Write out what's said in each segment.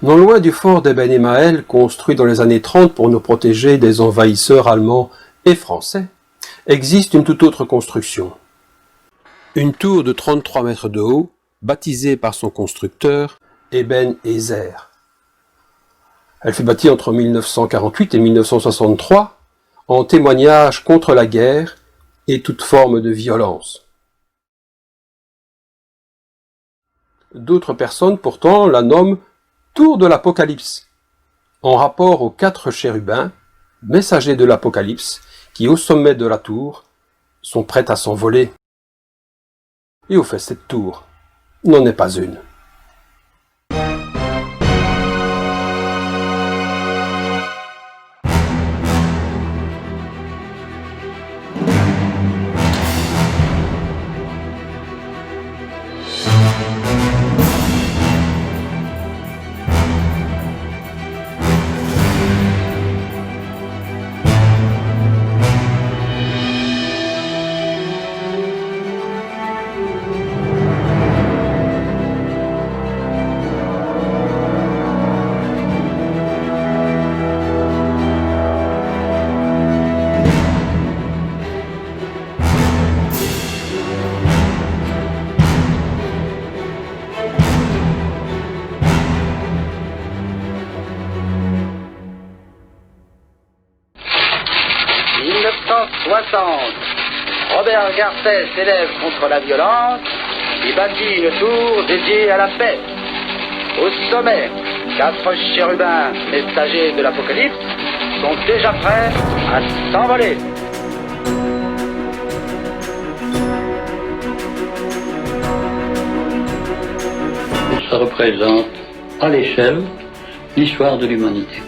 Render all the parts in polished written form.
Non loin du fort d'Eben Emael, construit dans les années 30 pour nous protéger des envahisseurs allemands et français, existe une toute autre construction. Une tour de 33 mètres de haut, baptisée par son constructeur, Eben Ezer. Elle fut bâtie entre 1948 et 1963, en témoignage contre la guerre et toute forme de violence. D'autres personnes pourtant la nomment Tour de l'Apocalypse, en rapport aux 4 chérubins, messagers de l'Apocalypse, qui au sommet de la tour sont prêts à s'envoler. Et au fait, cette tour n'en est pas une. Robert Garcès s'élève contre la violence et bâtit une tour dédiée à la paix. Au sommet, 4 chérubins messagers de l'Apocalypse sont déjà prêts à s'envoler. Ça représente à l'échelle l'histoire de l'humanité.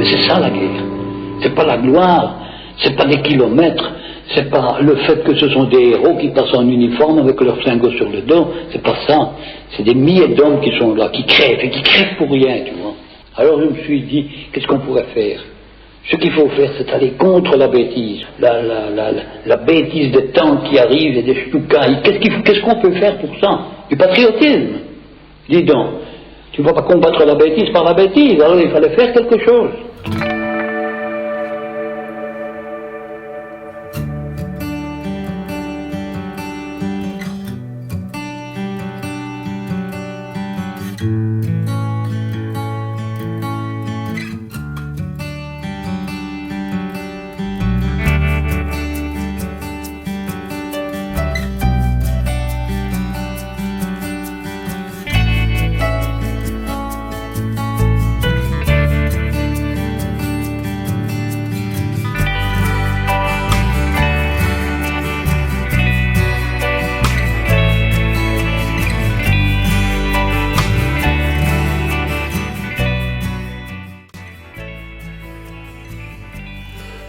C'est ça la guerre. C'est pas la gloire, c'est pas des kilomètres, c'est pas le fait que ce sont des héros qui passent en uniforme avec leur flingot sur le dos, c'est pas ça. C'est des milliers d'hommes qui sont là, qui crèvent, et qui crèvent pour rien, tu vois. Alors je me suis dit, qu'est-ce qu'on pourrait faire? Ce qu'il faut faire, c'est aller contre la bêtise. La bêtise des tanks qui arrivent et des ch'toucailles. Qu'est-ce qu'on peut faire pour ça? Du patriotisme. Dis donc, tu ne vas pas combattre la bêtise par la bêtise, alors il fallait faire quelque chose.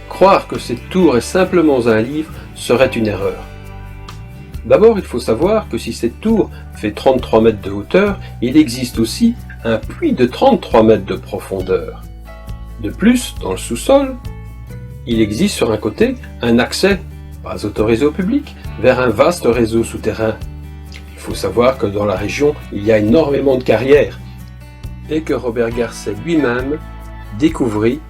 Croire que cette tour est simplement un livre serait une erreur. D'abord, il faut savoir que si cette tour fait 33 mètres de hauteur, il existe aussi un puits de 33 mètres de profondeur. De plus, dans le sous-sol, il existe sur un côté un accès, pas autorisé au public, vers un vaste réseau souterrain. Il faut savoir que dans la région, il y a énormément de carrières et que Robert Garcès lui-même découvrit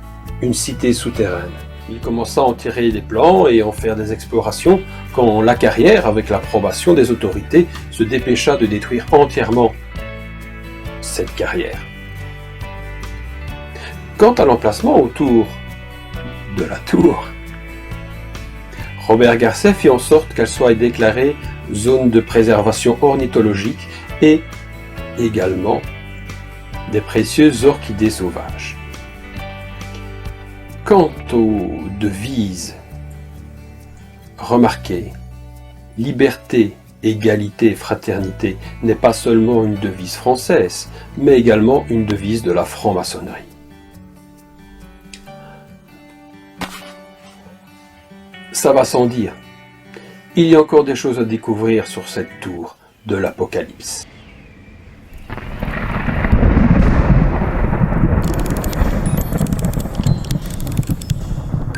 une cité souterraine. Il commença à en tirer les plans et en faire des explorations quand la carrière, avec l'approbation des autorités, se dépêcha de détruire entièrement cette carrière. Quant à l'emplacement autour de la tour. Robert Garcet fit en sorte qu'elle soit déclarée zone de préservation ornithologique et également des précieuses orchidées sauvages. Quant aux devises, remarquez, liberté, égalité, fraternité n'est pas seulement une devise française, mais également une devise de la franc-maçonnerie. Ça va sans dire. Il y a encore des choses à découvrir sur cette tour de l'Apocalypse.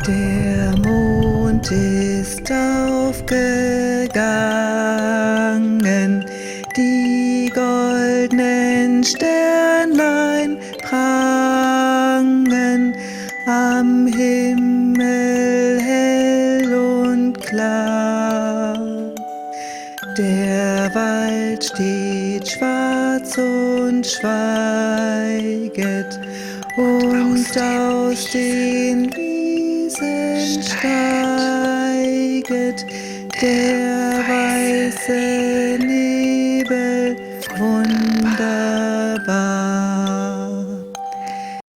Der Mond ist aufgegangen, die goldenen Sternlein prangen am Himmel hell und klar. Der Wald steht schwarz und schweiget, und aus den Wiesen steiget der weiße